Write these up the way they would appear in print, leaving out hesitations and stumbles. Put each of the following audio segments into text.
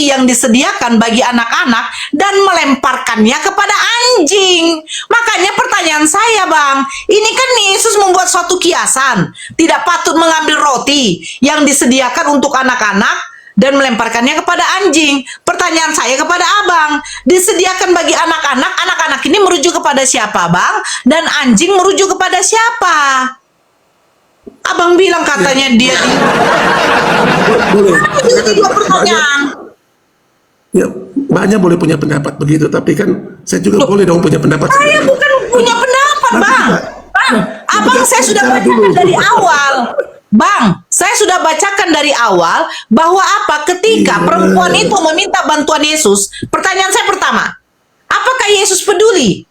roti yang disediakan bagi anak-anak dan melemparkannya kepada anjing. Makanya pertanyaan saya, Bang, ini kan Yesus membuat suatu kiasan, tidak patut mengambil roti yang disediakan untuk anak-anak dan melemparkannya kepada anjing. Pertanyaan saya kepada Abang, disediakan bagi anak-anak, anak-anak ini merujuk kepada siapa, Bang? Dan anjing merujuk kepada siapa? Abang bilang katanya dia Boleh. itu dua pertanyaan. Ya, banyak boleh punya pendapat begitu, tapi kan saya juga boleh dong punya pendapat. Saya bukan punya pendapat, Bang. Bang, Abang saya sudah bacakan dari awal. Bang, saya sudah bacakan dari awal bahwa apa ketika perempuan itu meminta bantuan Yesus, pertanyaan saya pertama, apakah Yesus peduli?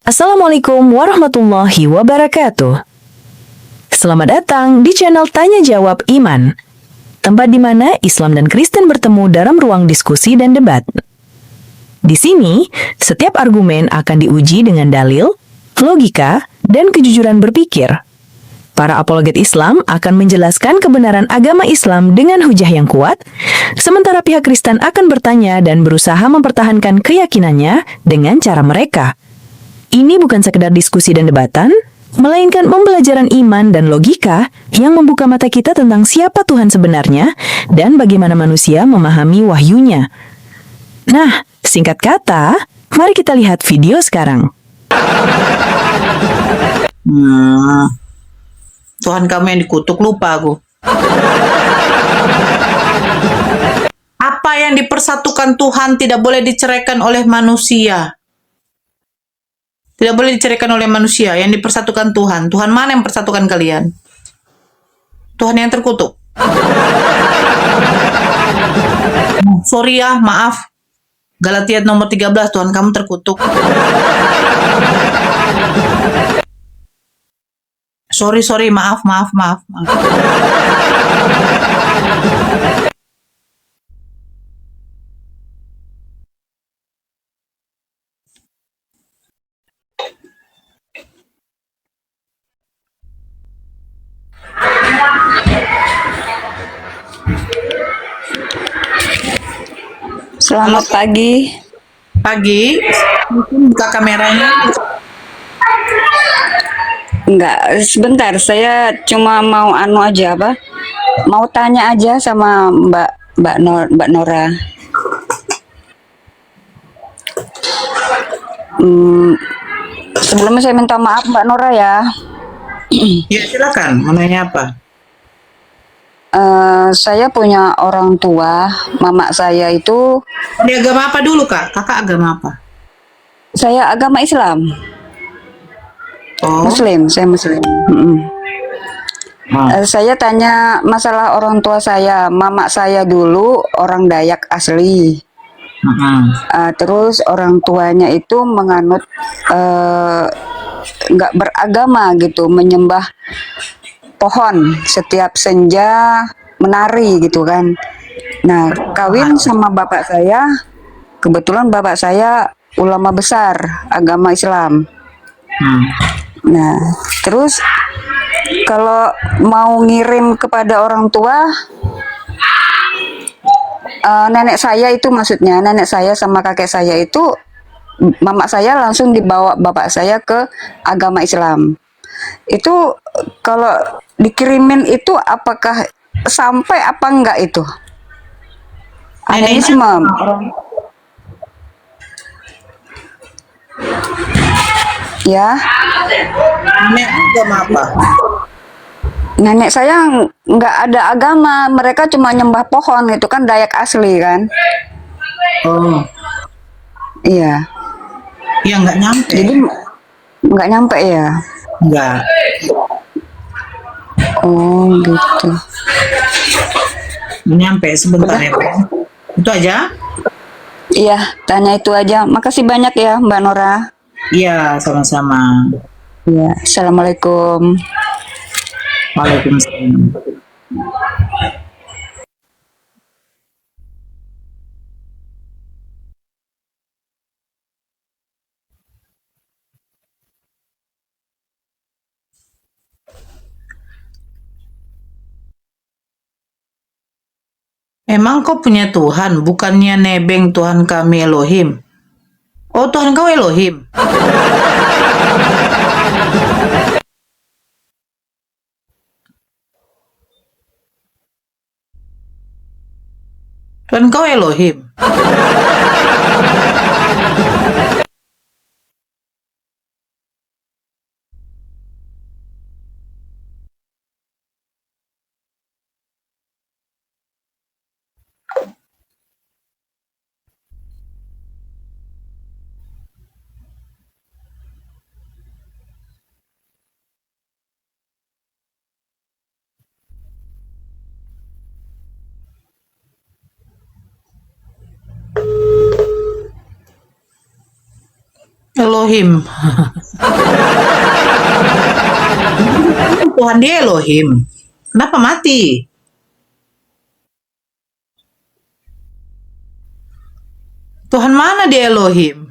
Assalamualaikum warahmatullahi wabarakatuh. Selamat datang di channel Tanya Jawab Iman, tempat di mana Islam dan Kristen bertemu dalam ruang diskusi dan debat. Di sini, setiap argumen akan diuji dengan dalil, logika, dan kejujuran berpikir. Para apologet Islam akan menjelaskan kebenaran agama Islam dengan hujah yang kuat, sementara pihak Kristen akan bertanya dan berusaha mempertahankan keyakinannya dengan cara mereka. Ini bukan sekedar diskusi dan debatan, melainkan pembelajaran iman dan logika yang membuka mata kita tentang siapa Tuhan sebenarnya dan bagaimana manusia memahami wahyunya. Nah, singkat kata, mari kita lihat video sekarang. Tuhan kamu yang dikutuk, lupa aku. Apa yang dipersatukan Tuhan tidak boleh diceraikan oleh manusia. Tidak boleh diceraikan oleh manusia, yang dipersatukan Tuhan. Tuhan mana yang mempersatukan kalian? Tuhan yang terkutuk. Sorry ya, maaf. Galatia nomor 13, Tuhan kamu terkutuk. Sorry, maaf. Selamat pagi. Pagi, mungkin buka kameranya. Enggak, sebentar. Saya cuma mau aja apa? Mau tanya aja sama Mbak Nora. Sebelumnya saya minta maaf Mbak Nora ya. Ya silakan, mau nanya apa? Saya punya orang tua, mama saya itu. Di agama apa dulu, Kak? Kakak agama apa? Saya agama Islam. Oh. Muslim, saya Muslim. Saya tanya masalah orang tua saya. Mama saya dulu orang Dayak asli. Terus orang tuanya itu menganut nggak beragama gitu, menyembah pohon setiap senja, menari gitu kan. Nah, kawin sama bapak saya, kebetulan bapak saya ulama besar agama Islam. Nah, terus kalau mau ngirim kepada orang tua, nenek saya itu maksudnya, nenek saya sama kakek saya itu, mama saya langsung dibawa bapak saya ke agama Islam. Itu kalau dikirimin itu apakah sampai apa enggak itu? Adanya sih mam, ya. Nenek agama apa? Nenek saya nggak ada agama, mereka cuma nyembah pohon, itu kan Dayak asli kan. Oh, Iya, ya nggak nyampe. jadi nggak nyampe ya. Nggak. Oh gitu. Nyampe sebentar ya, Bang. Itu aja? Iya, tanya itu aja. Makasih banyak ya Mbak Nora. Iya, sama-sama. Iya, assalamualaikum. Waalaikumsalam. Emang kau punya Tuhan, bukannya nebeng Tuhan kami Elohim. Oh, Tuhan kau Elohim. Tuhan kau Elohim. Elohim. Tuhan dia Elohim. Kenapa mati? Tuhan mana dia Elohim?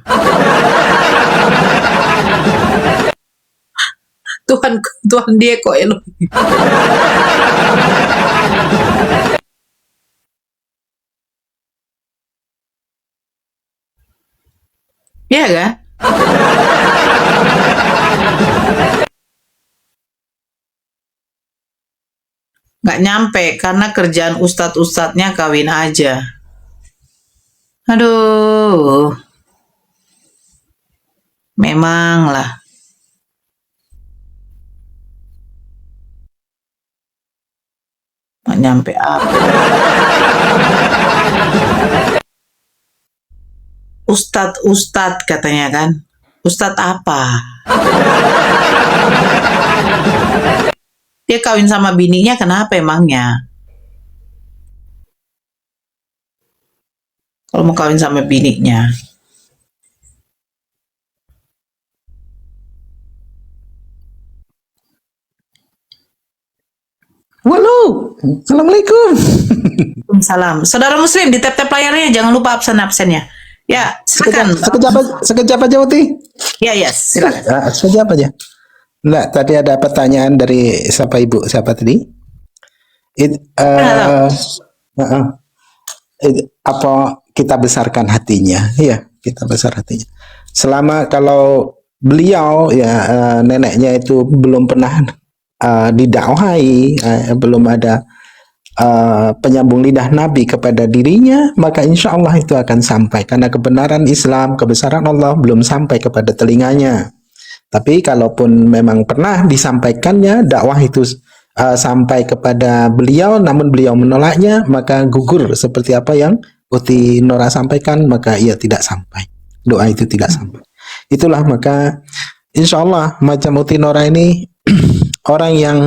Tuhan Tuhan dia kok Elohim. Iya kan? Nggak nyampe karena kerjaan ustadz-ustadznya kawin aja. Aduh, memang lah. Nggak nyampe apa. Ustadz katanya kan. Ustadz apa? Dia kawin sama bininya kenapa emangnya? Kalau mau kawin sama bininya. Walu, assalamualaikum. Salam. Saudara muslim di tap-tap layarnya jangan lupa absen-absennya. Ya, silakan. Sekejap aja, Uti. Ya, yes, silakan. Sekejap aja. Enggak, tadi ada pertanyaan dari siapa ibu? Siapa tadi? Uh, apa kita besarkan hatinya? Iya, kita besar hatinya. Selama kalau beliau ya neneknya itu belum pernah didakwahi, belum ada penyambung lidah Nabi kepada dirinya, maka insya Allah itu akan sampai karena kebenaran Islam, kebesaran Allah belum sampai kepada telinganya. Tapi kalaupun memang pernah disampaikannya dakwah itu sampai kepada beliau, namun beliau menolaknya, maka gugur seperti apa yang Uti Nora sampaikan, maka ia tidak sampai. Doa itu tidak sampai. Itulah maka insya Allah macam Uti Nora ini orang yang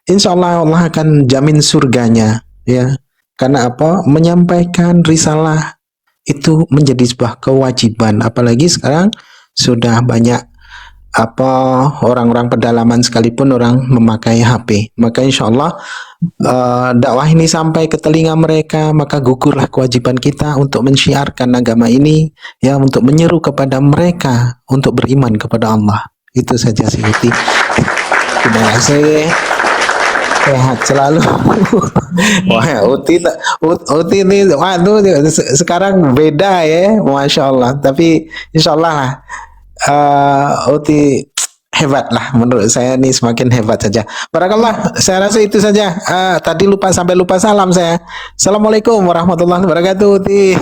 insya Allah Allah akan jamin surganya, ya. Karena apa? Menyampaikan risalah itu menjadi sebuah kewajiban. Apalagi sekarang sudah banyak orang-orang pedalaman sekalipun orang memakai HP. Maka insya Allah dakwah ini sampai ke telinga mereka, maka gugurlah kewajiban kita untuk mensyiarkan agama ini, ya, untuk menyeru kepada mereka untuk beriman kepada Allah. Itu saja sih Uti. Terima kasih. Sehat selalu. Wah, Uti ini, waduh, sekarang beda ya, Masya Allah. Tapi Insya Allah lah, Uti hebat lah, menurut saya ini semakin hebat saja. Barakallah, saya rasa itu saja. Tadi sampai lupa salam saya. Assalamualaikum warahmatullahi wabarakatuh, Uti.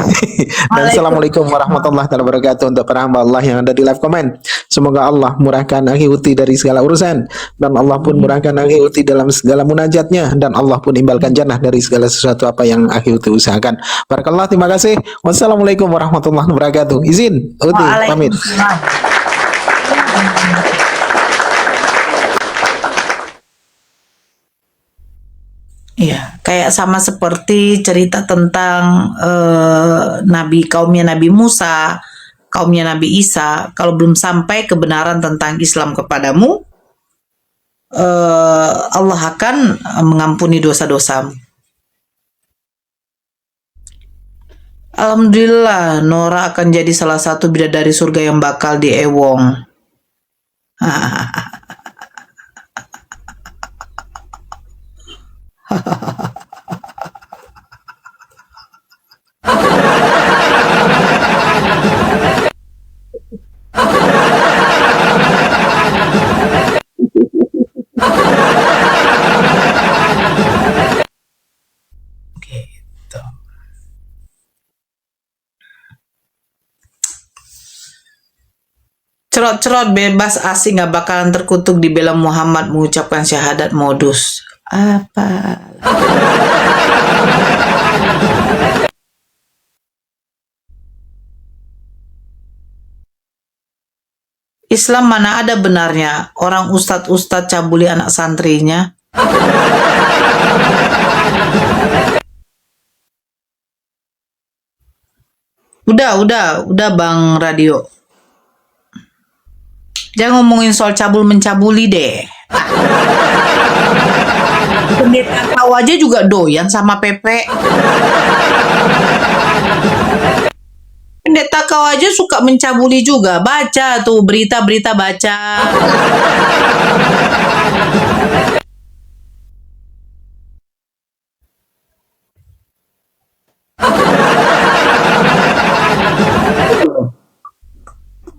Dan assalamualaikum warahmatullahi wabarakatuh untuk para hamba Allah yang ada di live comment. Semoga Allah murahkan akhi Uti dari segala urusan, dan Allah pun murahkan akhi Uti dalam segala munajatnya, dan Allah pun imbalkan jannah dari segala sesuatu apa yang akhi Uti usahakan. Barakallah, terima kasih. Wassalamualaikum warahmatullahi wabarakatuh. Izin Uti pamit. Waalaikumsalam. Iya, kayak sama seperti cerita tentang kaumnya Nabi Musa, kaumnya Nabi Isa. Kalau belum sampai kebenaran tentang Islam kepadamu, Allah akan mengampuni dosa-dosamu. Alhamdulillah, Nora akan jadi salah satu bidadari surga yang bakal diewong. Gitu. Cerot-cerot bebas asing gak bakalan terkutuk dibela Muhammad mengucapkan syahadat modus. Apa? Islam mana ada benarnya orang ustadz-ustadz cabuli anak santrinya? Udah Bang Radio. Jangan ngomongin soal cabul mencabuli deh. Pendeta tahu aja juga doyan sama Pepe. Pendeta kau aja suka mencabuli juga. Baca tuh berita-berita baca.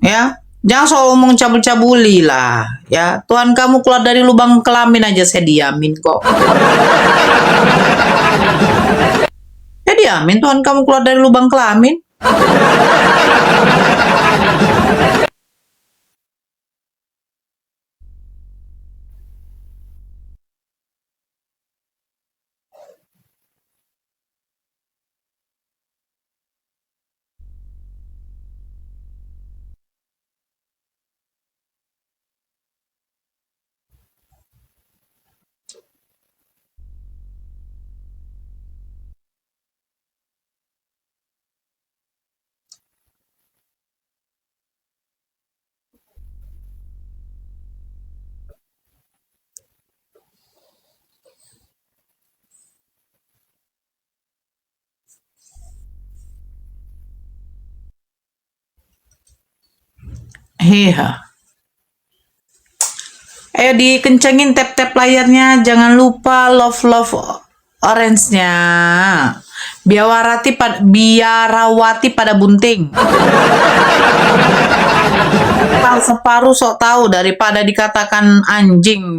Ya, jangan soal ngomong cabul-cabuli lah. Ya, Tuhan kamu keluar dari lubang kelamin aja saya diamin kok. Ya diamin Tuhan kamu keluar dari lubang kelamin. Iya. Ayo dikencengin tap-tap layarnya. Jangan lupa love orange-nya. Biarawati pada bunting. Separuh sok tahu daripada dikatakan anjing.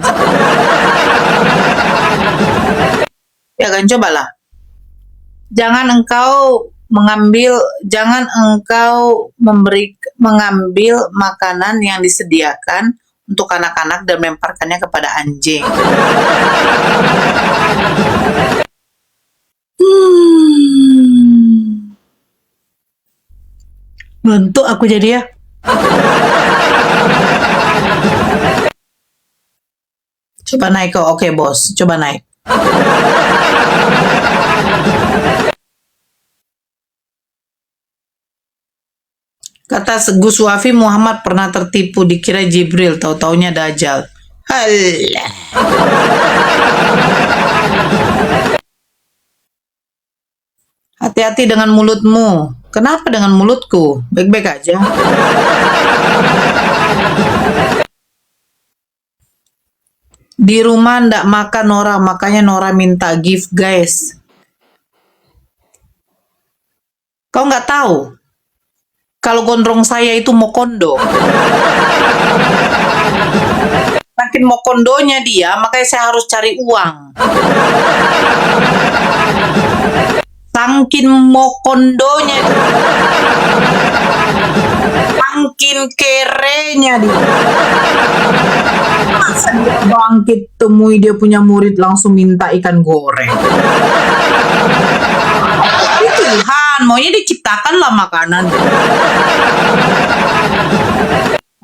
Ya kan, cobalah. Jangan engkau mengambil makanan yang disediakan untuk anak-anak dan melemparkannya kepada anjing. Ngantuk aku jadi ya. Coba naik kok. Oke bos, coba naik. Kata Gus Wafi, Muhammad pernah tertipu dikira Jibril, tahu-taunya Dajjal. Halah. Hati-hati dengan mulutmu. Kenapa dengan mulutku? Baik-baik aja. Di rumah ndak makan Nora, makanya Nora minta gift guys. Kau nggak tahu? kalau gondrong saya itu mau kondo. Makin mau kondonya dia, makanya saya harus cari uang. Sangkin mau kondonya, sangkin kerenya dia. Masa dia bangkit temui dia punya murid langsung minta ikan goreng. Tapi Tuhan, maunya diciptakanlah makanan.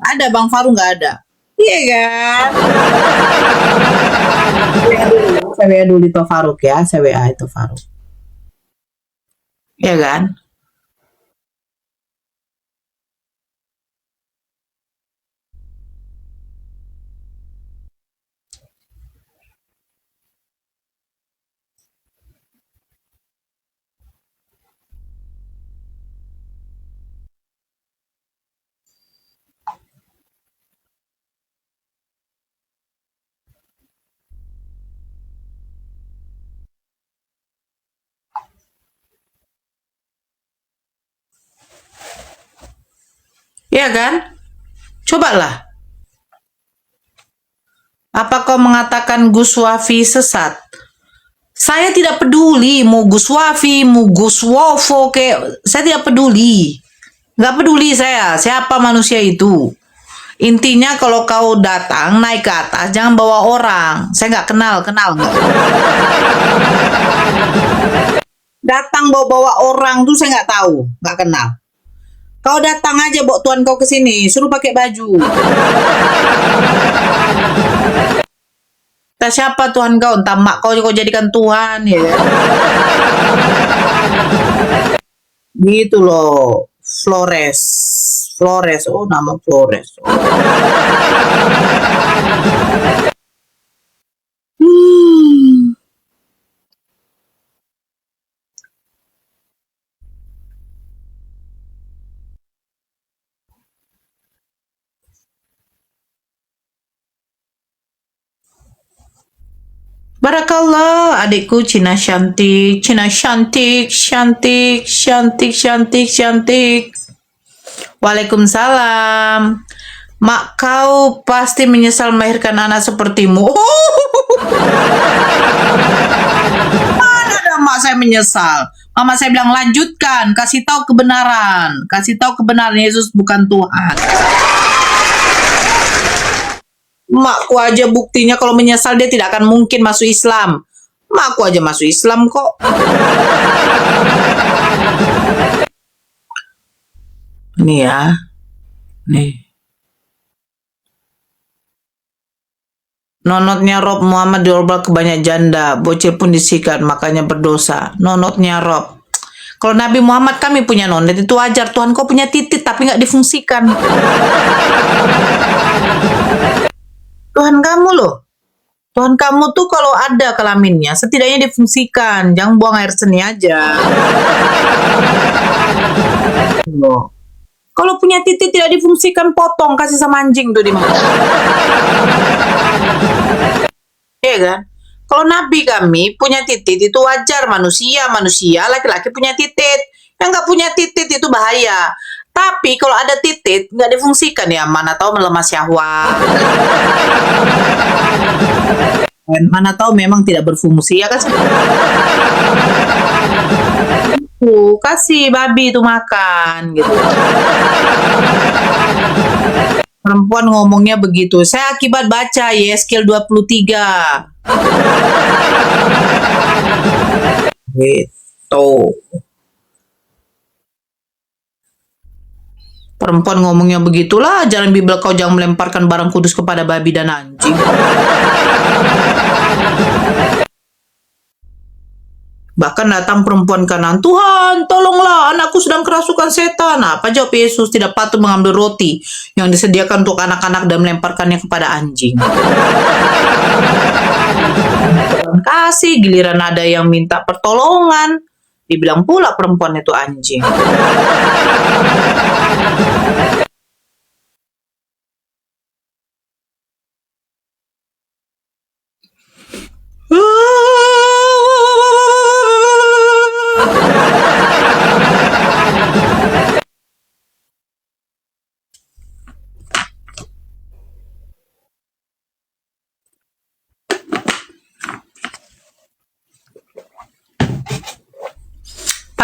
Ada Bang Faru nggak ada? Iya kan? Saya WA dulu itu Faruk ya, saya WA itu Faruk. Iya kan? Iya kan? Cobalah. Apa kau mengatakan Gus Wafi sesat? Saya tidak peduli mau Gus Wafi, mau Gus Wofo, kayak saya tidak peduli. Nggak peduli saya, siapa manusia itu. Intinya kalau kau datang naik ke atas, jangan bawa orang. Saya nggak kenal nggak? Datang bawa-bawa orang tuh saya nggak tahu, nggak kenal. Kau datang aja bawa tuan kau ke sini, suruh pakai baju. Entah siapa Tuhan kau, entah mak kau jadikan Tuhan ya. Gitu loh, Flores. Flores, oh nama Flores. Hmm. Barakallah, adikku Cina cantik, Cina cantik, cantik, cantik, cantik, cantik. Waalaikumsalam. Mak kau pasti menyesal melahirkan anak sepertimu. Mana ada mak saya menyesal. Mama saya bilang lanjutkan, kasih tahu kebenaran. Kasih tahu kebenaran Yesus bukan Tuhan. Makku aja buktinya kalau menyesal dia tidak akan mungkin masuk Islam. Makku aja masuk Islam kok. Nih ya. Nih. Nonotnya Rob Muhammad diorbal ke banyak janda. Bocil pun disikat, makanya berdosa. Nonotnya Rob. Kalau Nabi Muhammad kami punya nonet itu wajar. Tuhan kau punya titik tapi nggak difungsikan. Tuhan kamu loh. Tuhan kamu tuh kalau ada kelaminnya setidaknya difungsikan. Jangan buang air seni aja. Loh. Kalau punya titik tidak difungsikan potong kasih sama anjing tuh di mana. Iya kan? Kalau Nabi kami punya titik itu wajar manusia laki-laki punya titik. Yang nggak punya titik itu bahaya. Tapi kalau ada titik nggak difungsikan ya mana tahu melemah syahwat. Mana tahu memang tidak berfungsi ya kan? Kasih babi itu makan gitu. Perempuan ngomongnya begitu. Saya akibat baca Yeskil 23. Gitu. Perempuan ngomongnya begitulah, jalan Bible kau jangan melemparkan barang kudus kepada babi dan anjing. Bahkan datang perempuan kanan, Tuhan tolonglah anakku sedang kerasukan setan. Apa jawab Yesus? Tidak patut mengambil roti yang disediakan untuk anak-anak dan melemparkannya kepada anjing. Kasih giliran ada yang minta pertolongan, dibilang pula perempuan itu anjing.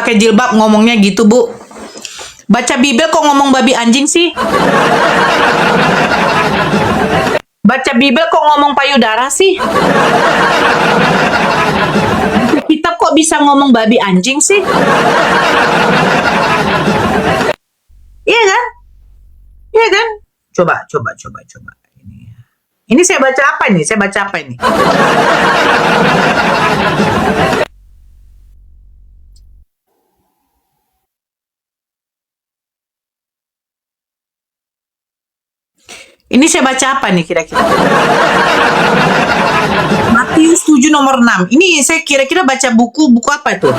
pakai jilbab ngomongnya gitu, Bu. Baca Bibel kok ngomong babi anjing sih? Baca Bibel kok ngomong payudara sih? Kita kok bisa ngomong babi anjing sih? Iya kan? Iya kan? Coba. Ini saya baca apa ini? Saya baca apa ini? Ini saya baca apa nih kira-kira? Matius 7 nomor 6. Ini saya kira-kira baca buku apa itu?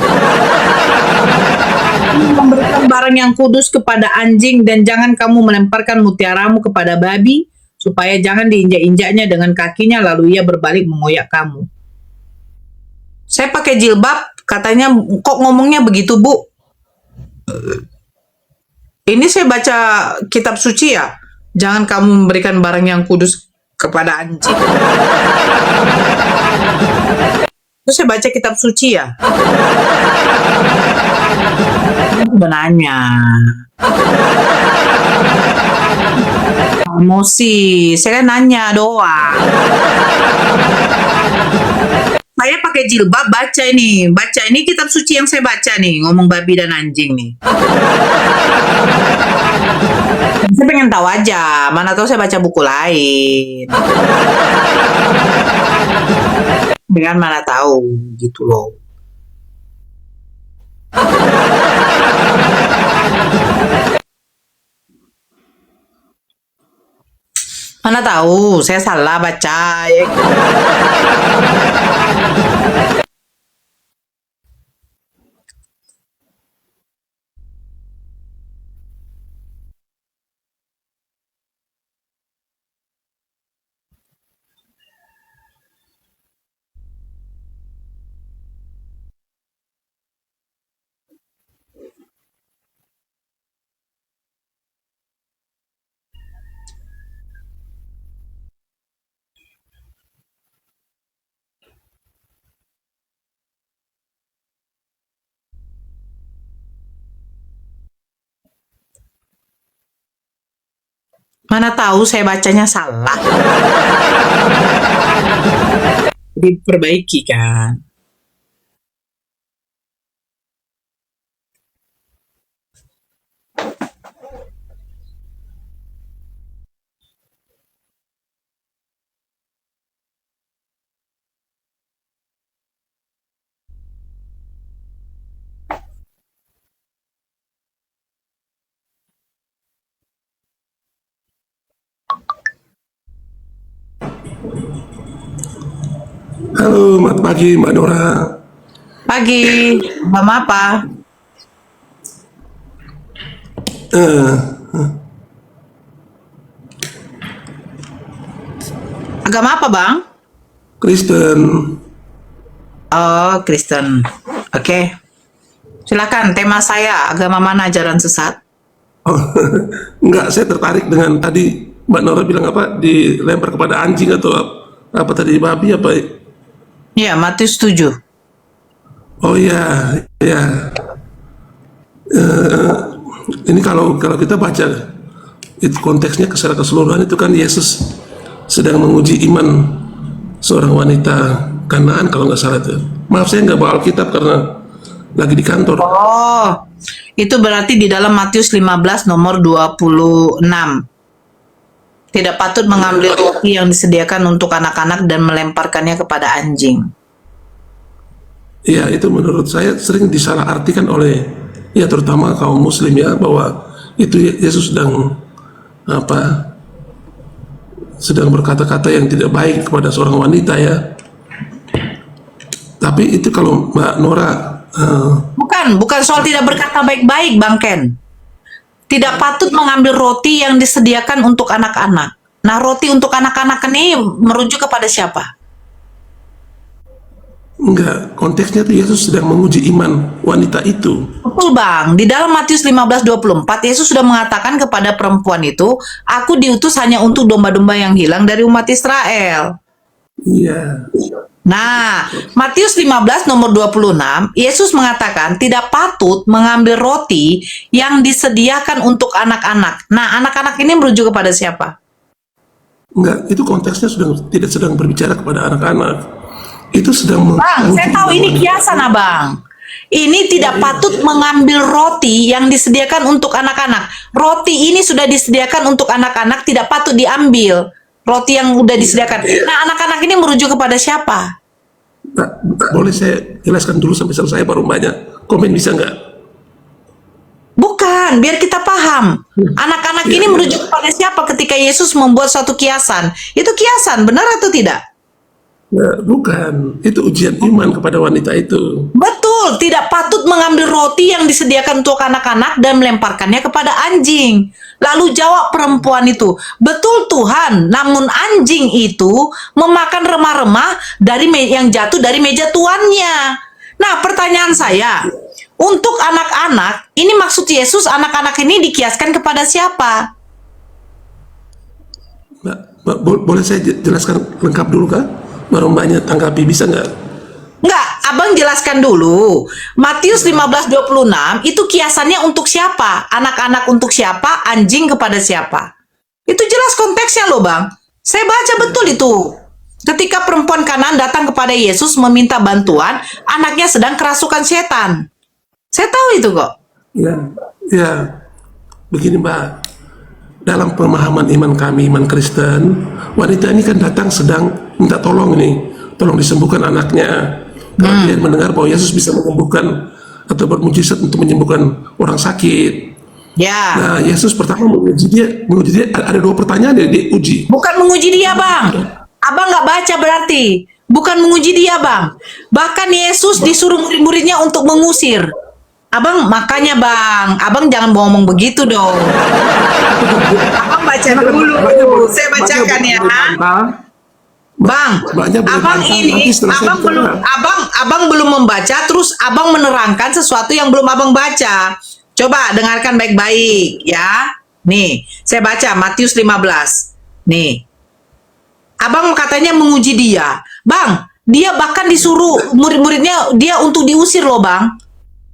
Memberikan barang yang kudus kepada anjing dan jangan kamu melemparkan mutiaramu kepada babi supaya jangan diinjak-injaknya dengan kakinya lalu ia berbalik mengoyak kamu. Saya pakai jilbab, katanya kok ngomongnya begitu, Bu? Ini saya baca kitab suci ya. Jangan kamu memberikan barang yang kudus kepada anjing. Terus saya baca kitab suci ya. Benarnya. Emosi. Saya kan nanya doang. Saya pakai jilbab baca ini. Baca ini kitab suci yang saya baca nih. Ngomong babi dan anjing nih. Saya pengen tahu aja, mana tahu saya baca buku lain. Dengan mana tahu, gitu loh. Mana tahu, saya salah baca. Ya. Mana tahu saya bacanya salah. Diperbaiki kan. Halo, selamat pagi Mbak Nora. Pagi, Mama apa? Eh, Agama apa, Bang? Kristen. Oh, Kristen. Oke. Silakan, tema saya, agama mana ajaran sesat? Oh, enggak, saya tertarik dengan tadi Mbak Nora bilang apa, dilempar kepada anjing atau apa tadi, babi apa? Ya, Matius 7. Oh ya, ya. Ini kalau kita baca itu konteksnya secara keseluruhan itu kan Yesus sedang menguji iman seorang wanita Kanaan kalau nggak salah itu. Maaf saya nggak bawa Alkitab karena lagi di kantor. Oh, itu berarti di dalam Matius 15 nomor 26. Tidak patut mengambil roti yang disediakan untuk anak-anak dan melemparkannya kepada anjing. Iya, itu menurut saya sering disalahartikan oleh ya terutama kaum muslim ya, bahwa itu Yesus sedang berkata-kata yang tidak baik kepada seorang wanita ya. Tapi itu kalau Mbak Nora Bukan soal tidak berkata baik-baik, Bang Ken. Tidak patut mengambil roti yang disediakan untuk anak-anak. Nah, roti untuk anak-anak ini merujuk kepada siapa? enggak, konteksnya itu Yesus sedang menguji iman wanita itu. Betul, Bang. Di dalam Matius 15:24, Yesus sudah mengatakan kepada perempuan itu, "Aku diutus hanya untuk domba-domba yang hilang dari umat Israel." Iya. Nah, Matius 15 nomor 26, Yesus mengatakan tidak patut mengambil roti yang disediakan untuk anak-anak. Nah, anak-anak ini merujuk kepada siapa? Enggak, itu konteksnya tidak sedang berbicara kepada anak-anak. Itu sedang Bang, saya tahu ini kiasan, Abang. Ini tidak patut mengambil roti yang disediakan untuk anak-anak. Roti ini sudah disediakan untuk anak-anak, tidak patut diambil. Roti yang udah disediakan. Nah, anak-anak ini merujuk kepada siapa? Nah, boleh saya jelaskan dulu sampai selesai baru banyak komen, bisa nggak? Bukan, biar kita paham. Anak-anak ini merujuk kepada siapa ketika Yesus membuat suatu kiasan? Itu kiasan, benar atau tidak? Nah, bukan, itu ujian iman kepada wanita itu. Betul, tidak patut mengambil roti yang disediakan untuk anak-anak dan melemparkannya kepada anjing. Lalu jawab perempuan itu, betul Tuhan, namun anjing itu memakan remah-remah yang jatuh dari meja tuannya. Nah, pertanyaan saya, untuk anak-anak, ini maksud Yesus anak-anak ini dikiaskan kepada siapa? Nah, boleh saya jelaskan lengkap dulu kah? Baru mbaknya tanggapi, bisa nggak? Enggak, Abang jelaskan dulu. Matius 15:26 itu kiasannya untuk siapa? Anak-anak untuk siapa? Anjing kepada siapa? Itu jelas konteksnya loh, Bang. Saya baca betul itu. Ketika perempuan Kanaan datang kepada Yesus meminta bantuan, anaknya sedang kerasukan setan. Saya tahu itu kok. Ya, begini mbak. Dalam pemahaman iman kami, iman Kristen, wanita ini kan datang sedang minta tolong tolong disembuhkan anaknya. Karena dia mendengar bahwa Yesus bisa menyembuhkan atau bermujizat untuk menyembuhkan orang sakit. Ya. Nah, Yesus pertama menguji dia ada dua pertanyaan yang diuji. Bukan menguji dia, Bang. Abang nggak baca berarti. Bukan menguji dia, Bang. Bahkan Yesus disuruh murid-muridnya untuk mengusir. Abang, makanya Bang, Abang jangan ngomong begitu dong. Abang baca dulu. Saya bacakan ya. Bang, abang ini, abang belum membaca, terus abang menerangkan sesuatu yang belum abang baca. Coba dengarkan baik-baik ya. Nih, saya baca Matius 15. Nih, abang katanya menguji dia. Bang, dia bahkan disuruh murid-muridnya dia untuk diusir loh bang.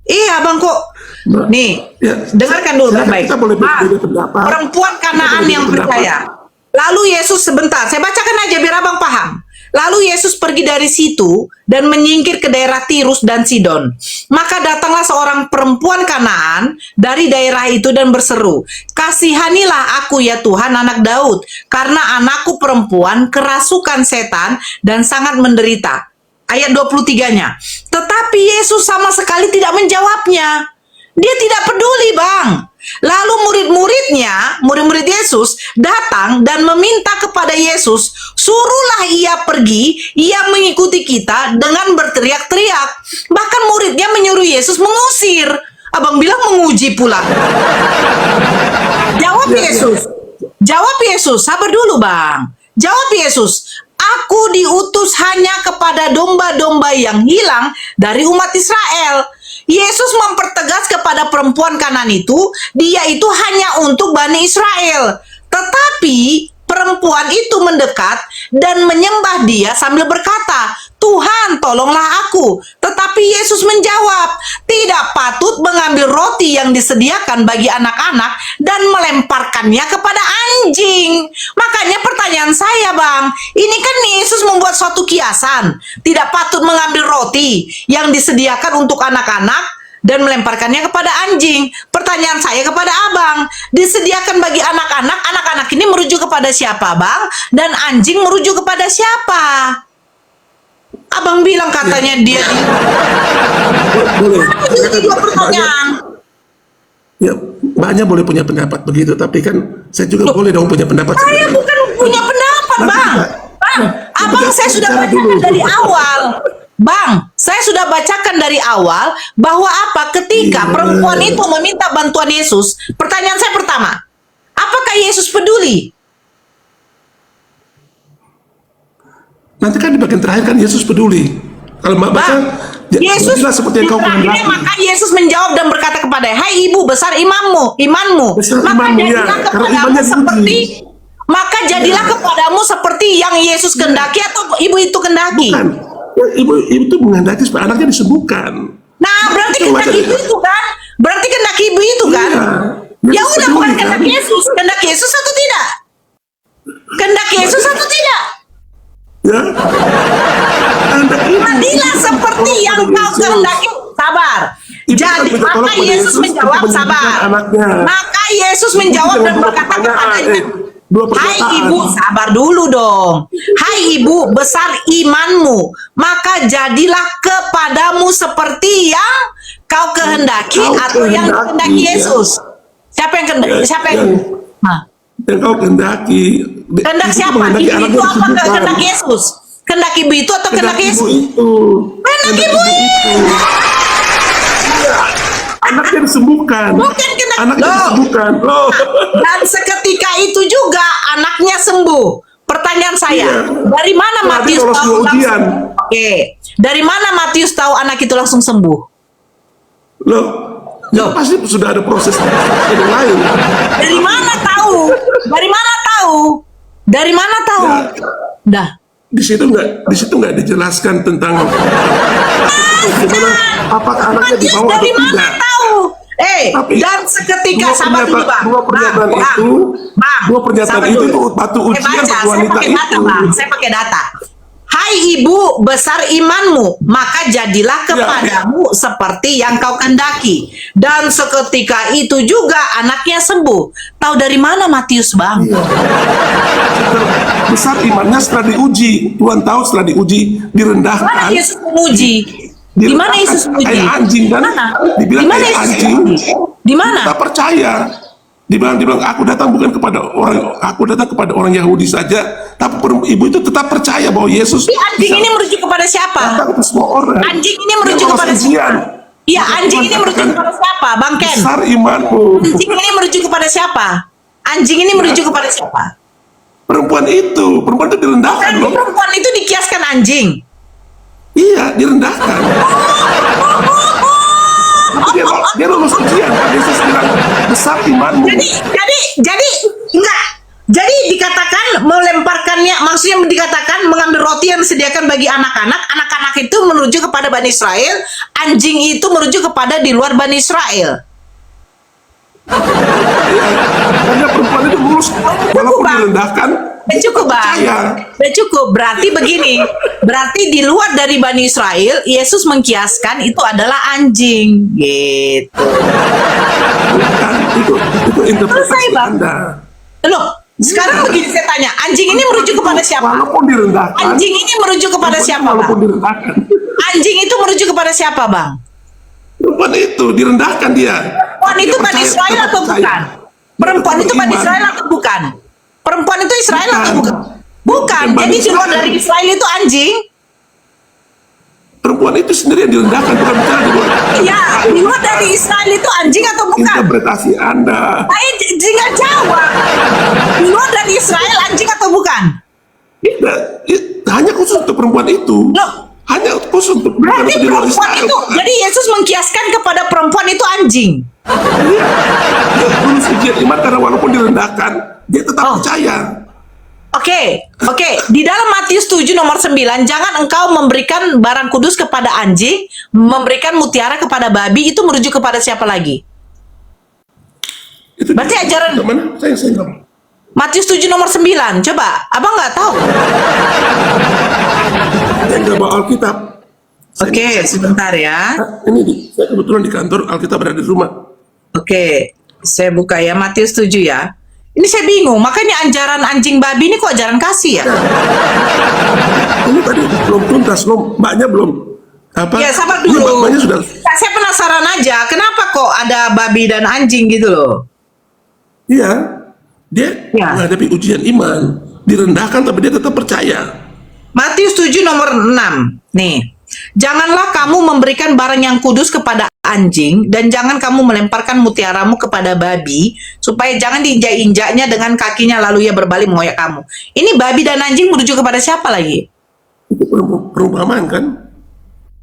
Iya bang kok. Nih, dengarkan dulu baik-baik. Perempuan Kanaan yang percaya. Lalu Yesus sebentar, saya bacakan aja biar abang paham. Lalu Yesus pergi dari situ dan menyingkir ke daerah Tirus dan Sidon. Maka datanglah seorang perempuan Kanaan dari daerah itu dan berseru, "Kasihanilah aku ya Tuhan anak Daud, karena anakku perempuan kerasukan setan dan sangat menderita." Ayat 23-nya. Tetapi Yesus sama sekali tidak menjawabnya. Dia tidak peduli, Bang. Lalu murid-murid Yesus datang dan meminta kepada Yesus, "Suruhlah ia pergi, ia mengikuti kita," dengan berteriak-teriak. Bahkan muridnya menyuruh Yesus mengusir. Abang bilang menguji pula. Jawab Yesus, sabar dulu Bang. Jawab Yesus, "Aku diutus hanya kepada domba-domba yang hilang dari umat Israel." Yesus mempertegas kepada perempuan Kanaan itu, dia itu hanya untuk Bani Israel. Tetapi perempuan itu mendekat dan menyembah dia sambil berkata, "Tuhan, tolonglah aku." Tetapi Yesus menjawab, "Tidak patut mengambil roti yang disediakan bagi anak-anak dan melemparkannya kepada anjing." Makanya pertanyaan saya, Bang, ini kan Yesus membuat suatu kiasan. Tidak patut mengambil roti yang disediakan untuk anak-anak dan melemparkannya kepada anjing. Pertanyaan saya kepada abang, disediakan bagi anak-anak, anak-anak ini merujuk kepada siapa, Bang? Dan anjing merujuk kepada siapa? Abang bilang katanya dia boleh. itu dua pertanyaan. Ya, mbaknya boleh punya pendapat begitu, tapi kan saya juga boleh dong punya pendapat. Saya bukan punya pendapat, Bang. Bang, abang saya sudah bacakan dari awal. Bang, saya sudah bacakan dari awal bahwa apa ketika perempuan itu meminta bantuan Yesus, pertanyaan saya pertama, apakah Yesus peduli? Nanti kan di bagian terakhir kan Yesus peduli. Kalau mbak baca, Yesus seperti yang kau terakhirnya, maka Yesus menjawab dan berkata kepada, "Hai ibu, besar imanmu. Maka jadilah kepadamu seperti yang Yesus kehendaki atau ibu itu kehendaki." Ya, ibu itu menghendaki supaya anaknya disembuhkan. Nah, berarti Itu kehendak macam- ibu itu kan? Berarti kehendak ibu itu kan? Iya. Ya Yesus udah, bukan peduli, kehendak kan? Yesus. Kehendak Yesus atau tidak? Kehendak Yesus atau tidak? Ya. Kehendak ibu. Jadilah seperti yang kau kehendaki. Sabar. Ibu Jadi kan minta tolong maka kepada Yesus Yesus menjawab, untuk sabar. menyembuhkan anaknya. Maka Yesus Ibu menjawab jangan dan dua berkata pertanyaan, kepadanya, dua hai pernyataan. ibu, sabar dulu dong. Hai ibu, besar imanmu, maka jadilah kepadamu seperti yang kau kehendaki Kau atau yang kehendaki, kehendaki ya. Yesus. Siapa yang kehendaki? Ya, Siapa yang? Nah, Yang kau kehendaki. kehendak Ibu siapa? menghendaki Ibu anaknya itu apa? disembuhkan. Kehendak Yesus. Kehendak ibu itu atau kehendak Kehendak ibu Yesus? itu. Kehendak ibu itu. Iya. Anaknya disembuhkan. Bukan kehendak- Anaknya Loh. disembuhkan. Loh. Dan seketika itu juga anaknya sembuh. Pertanyaan saya, Iya. dari mana Berarti Matius lolos tahu dua ujian. langsung? Oke, dari mana Matius tahu anak itu langsung sembuh? Loh. Loh. Pasti sudah ada proses yang lain. Dari mana tahu? Dari mana tahu? Dari mana tahu? Ya. Dah. Di situ nggak dijelaskan tentang gimana, apakah anaknya Matius dibawa atau dari mana tidak. tahu? Tapi Dan seketika sabar dulu, Bang. dua pernyataan Bang, itu, Bang, dua pernyataan sabar itu dulu. tuh batu Saya ujian baca, bagi saya wanita pakai data, itu. Bang. Saya pakai data. Hai ibu, besar imanmu, maka jadilah kepadamu seperti yang kau kehendaki. Dan seketika itu juga anaknya sembuh. Tahu dari mana Matius, Bang? Besar imannya setelah diuji. Tuhan tahu setelah diuji Mana direndahkan. Yesus menguji? Di mana Yesus menguji? Kayak anjing kan? Mana? Dibilang Di mana kayak Yesus anjing. menguji? Di mana? Tak percaya. Dibilang aku datang bukan kepada orang Yahudi saja, tapi ibu itu tetap percaya bahwa Yesus Tapi anjing bisa ini merujuk kepada siapa? datang ke semua orang. Anjing ini merujuk Yang lolos kepada ujian. siapa? Iya, Maka anjing Tuhan ini merujuk katakan, kepada siapa, Bang Ken? besar imanmu. Anjing ini merujuk kepada siapa? Anjing ini merujuk kepada siapa? Perempuan itu direndahkan Kan loh. perempuan itu dikiaskan anjing. Iya, direndahkan. Tapi dia lolos ujian. Kan Yesus bilang besar imanmu. Jadi enggak. Jadi dikatakan melemparkannya, maksudnya dikatakan mengambil roti yang disediakan bagi anak-anak. Anak-anak itu merujuk kepada Bani Israel. Anjing itu merujuk kepada di luar Bani Israel. Iya. Karena perempuan itu lulus walaupun Bang. direndahkan. Udah cukup, Bang. Percaya. Udah cukup. Berarti begini. Berarti di luar dari Bani Israel, Yesus mengkiaskan itu adalah anjing. Gitu. Kan itu interpretasi Selesai, Bang. Anda. Loh, sekarang begini saya tanya. Anjing ini merujuk kepada siapa? Walaupun direndahkan. Anjing ini merujuk kepada siapa, Walaupun Bang? direndahkan. Anjing itu merujuk kepada siapa, Bang? Perempuan itu direndahkan dia. Perempuan itu Bani Dia Israel percaya, atau percaya. bukan? Perempuan Dia itu Bani beriman. Israel atau bukan? Perempuan itu Israel atau Bukan. bukan? Bukan. Bukan Bani Jadi di luar Israel. dari Israel itu anjing. Perempuan itu sendiri yang direndahkan, bukan bicara di luar. Iya, di luar dari Israel itu anjing atau bukan? Interpretasi Anda. Saya tinggal jawab. Di luar dari Israel anjing atau bukan? Tidak, hanya khusus untuk perempuan itu. Loh. Hanya khusus untuk bukan Berarti di luar perempuan Israel. itu, jadi Yesus mengkiaskan kepada perempuan itu anjing. Iya. Dia lulus ujian iman karena walaupun direndahkan, dia tetap Oh. percaya. Oke. Di dalam Matius 7 nomor 9, jangan engkau memberikan barang kudus kepada anjing, memberikan mutiara kepada babi, itu merujuk kepada siapa lagi? Itu Berarti ajaran- Mana? Saya nggak. Matius 7 nomor 9, coba, abang nggak tahu. Saya nggak bawa Alkitab. Oke, sebentar ya. Saya kebetulan di kantor, Alkitab berada di rumah. Oke, saya buka ya, Matius 7 ya. Ini saya bingung, makanya ajaran anjing babi ini kok ajaran kasih ya? Ini tadi belum tuntas, mbaknya belum. Apa? Ya, sabar Iya, dulu. mbaknya sudah. Saya penasaran aja, kenapa kok ada babi dan anjing gitu loh? Iya, dia Ya. menghadapi ujian iman, direndahkan tapi dia tetap percaya. Matius 7 nomor 6. Nih. Janganlah kamu memberikan barang yang kudus kepada anjing, dan jangan kamu melemparkan mutiaramu kepada babi, supaya jangan diinjak-injaknya dengan kakinya lalu ia berbalik mengoyak kamu. Ini babi dan anjing merujuk kepada siapa lagi? Itu perumpamaan kan?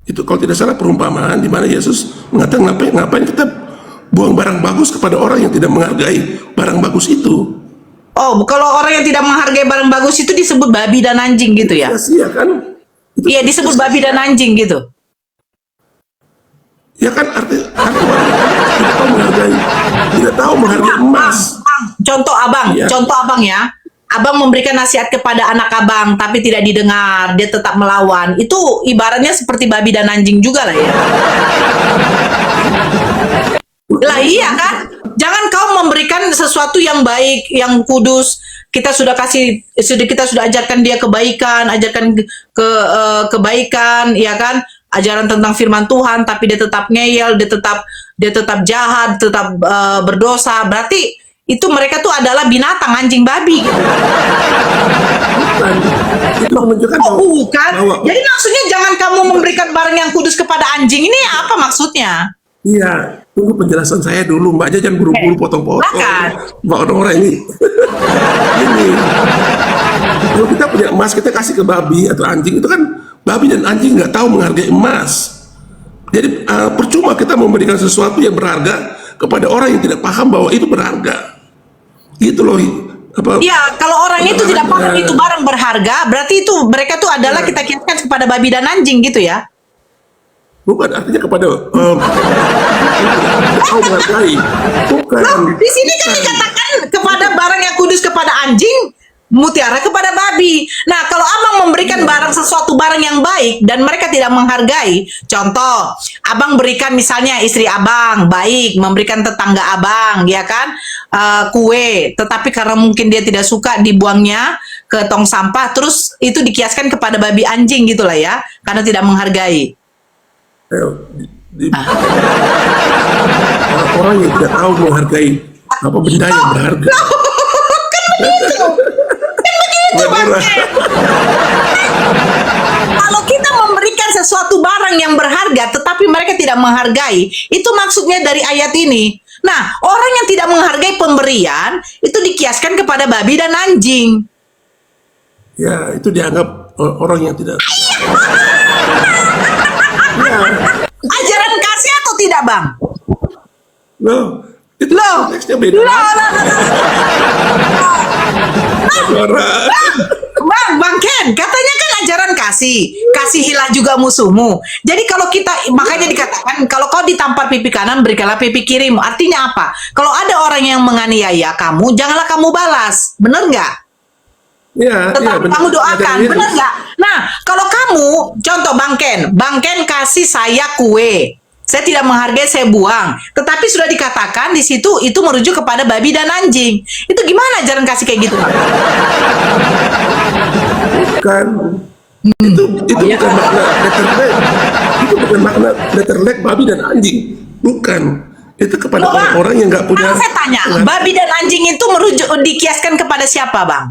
Itu kalau tidak salah perumpamaan di mana Yesus mengatakan ngapain kita buang barang bagus kepada orang yang tidak menghargai barang bagus itu. Oh, kalau orang yang tidak menghargai barang bagus itu disebut babi dan anjing gitu ya? Sia-sia kan? Iya, disebut babi dan anjing gitu. Ya kan tidak tahu menghargai emas. Contoh abang, Iya. contoh abang ya. Abang memberikan nasihat kepada anak abang, tapi tidak didengar, dia tetap melawan. Itu ibaratnya seperti babi dan anjing juga lah ya. Lah iya kan? Jangan kau memberikan sesuatu yang baik, yang kudus. Kita sudah kita sudah ajarkan dia kebaikan, ajarkan kebaikan, ya kan? Ajaran tentang firman Tuhan, tapi dia tetap ngeyel, dia tetap jahat, tetap berdosa. Berarti itu mereka tuh adalah binatang, anjing, babi gitu. Bukan. Itu menunjukkan Oh, bukan. bahwa Jadi maksudnya jangan kamu memberikan barang yang kudus kepada anjing. Ini apa maksudnya? iya, tunggu penjelasan saya dulu, Mbak. Jangan buru-buru potong-potong. Silakan. Mbak orang-orang ini. Ini. Kalau kita punya emas, kita kasih ke babi atau anjing, itu kan babi dan anjing nggak tahu menghargai emas. Jadi percuma kita memberikan sesuatu yang berharga kepada orang yang tidak paham bahwa itu berharga. Gitu loh. Ya, kalau orang itu tidak paham itu barang berharga, berarti itu mereka tuh adalah kita kiaskan kepada babi dan anjing gitu ya. Bukan artinya kepada tahu menghargai. Bukan. Di sini kan dikatakan kepada barang yang kudus kepada anjing, mutiara kepada babi. Nah, kalau abang memberikan sesuatu barang yang baik dan mereka tidak menghargai, contoh, abang berikan misalnya istri abang baik, memberikan tetangga abang, ya kan, kue, tetapi karena mungkin dia tidak suka dibuangnya ke tong sampah, terus itu dikiaskan kepada babi anjing gitulah ya, karena tidak menghargai. Orang yang tidak tahu menghargai apa benda yang berharga. Kalau kita memberikan sesuatu barang yang berharga, tetapi mereka tidak menghargai, itu maksudnya dari ayat ini. Nah, orang yang tidak menghargai pemberian, itu dikiaskan kepada babi dan anjing. Ya, itu dianggap orang yang tidak. Ya, Ajaran kasih atau tidak, Bang? loh, itu Loh. konteksnya beda. Suara. Bang Ken, katanya kan ajaran kasih. Kasihilah juga musuhmu. Jadi kalau kita, makanya dikatakan, kalau kau ditampar pipi kanan, berikanlah pipi kirimu. Artinya apa? Kalau ada orang yang menganiaya kamu, janganlah kamu balas. Bener nggak? Ya, Tetap benar. kamu doakan, Ajaran benar Yesus. nggak? Nah, kalau kamu, contoh Bang Ken kasih saya kue, saya tidak menghargai, saya buang. Tetapi sudah dikatakan di situ itu merujuk kepada babi dan anjing. Itu gimana ajaran kasih kayak gitu, Bang? Bukan. Itu bukan makna letterleg. Itu bukan makna letterleg babi dan anjing. Bukan. Itu kepada Loh, Bang, orang-orang yang nggak punya. kalau saya tanya, babi dan anjing itu merujuk dikiaskan kepada siapa, Bang?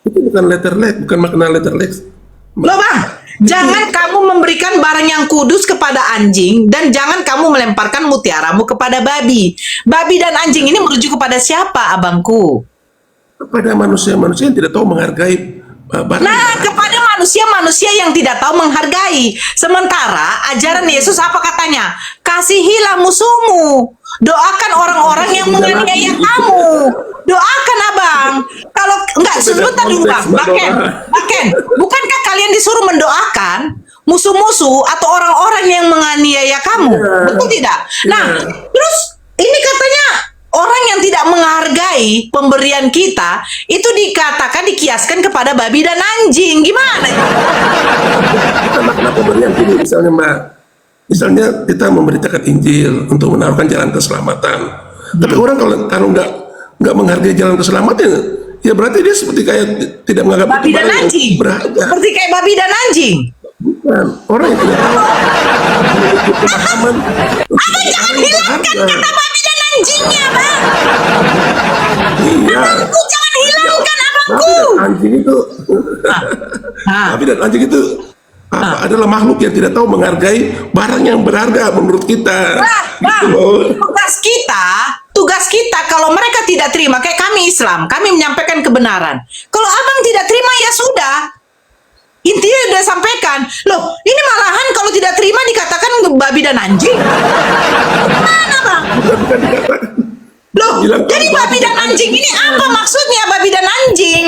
Itu bukan letterleg, bukan makna letterleg. Loh, Bang, jangan kamu memberikan barang yang kudus kepada anjing dan jangan kamu melemparkan mutiaramu kepada babi. Babi dan anjing ini merujuk kepada siapa, abangku? Kepada manusia-manusia yang tidak tahu menghargai barang. Nah, kepada manusia-manusia yang tidak tahu menghargai. Sementara ajaran Yesus apa katanya? Kasihilah musuhmu. Doakan orang-orang yang menganiaya kamu. Doakan, Abang. Kalau enggak, sebentar dulu, Bang. Bang Ken, bukankah kalian disuruh mendoakan musuh-musuh atau orang-orang yang menganiaya kamu? Betul tidak? Nah, terus ini katanya orang yang tidak menghargai pemberian kita itu dikatakan dikiaskan kepada babi dan anjing. Gimana? Kita makna pemberian gini, misalnya Mbak. Misalnya kita memberitakan Injil untuk menaruhkan jalan keselamatan. Tapi orang kalau nggak menghargai jalan keselamatan, ya berarti dia seperti kayak tidak menganggap Babi itu dan barang yang anjing. berharga. Seperti kayak babi dan anjing. Bukan. Orang yang tidak tahu memiliki pemahaman. Abang jangan hilangkan kata babi dan anjingnya, Bang. Iya. Abangku jangan hilangkan, abangku. Babi dan anjing itu. Ah. Babi dan anjing itu adalah makhluk yang tidak tahu menghargai barang yang berharga menurut kita. Bang, Gitu loh. tugas kita kalau mereka tidak terima, kayak kami Islam, kami menyampaikan kebenaran. Kalau abang tidak terima, ya sudah. Intinya udah sampaikan. Loh, ini malahan kalau tidak terima dikatakan babi dan anjing. Mana, Bang? Bukan dikatakan. Loh, Bilang jadi kalau babi dan anjing ini apa maksudnya, babi dan anjing?